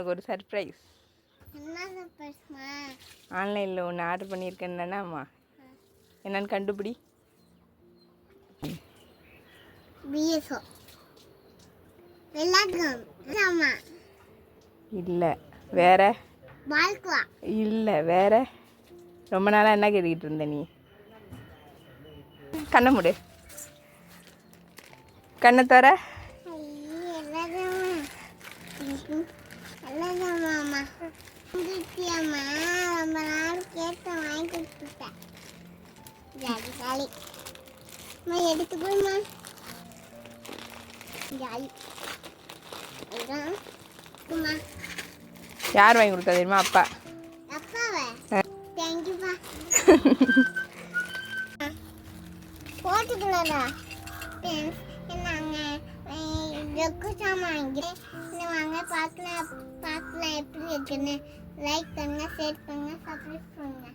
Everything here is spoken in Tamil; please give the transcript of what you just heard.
உனக்கு ஒரு சர்ப்ரைஸ். ஆன்லைனில் ஒன்று ஆர்டர் பண்ணியிருக்கேன்னாம்மா, என்னன்னு கண்டுபிடி. இல்லை வேற, இல்லை வேற. ரொம்ப நாளாக என்ன கேட்டுக்கிட்டு இருந்த நீ? கண்ணை மூடு, கண்ணை தர. எடுத்து போய்மா யார் வாங்கி கொடுத்தா தெரியுமா? அப்பா. அப்பாவா? தேங்க்யூப்பா. போட்டுக்கலாம்டா. நாங்க ஜக்கு சாமான் வாங்க பார்க்கலாம் எப்படி இருக்குன்னு. லைக் பண்ணுங்க, ஷேர் பண்ணுங்க, சப்ஸ்கிரைப் பண்ணுங்க.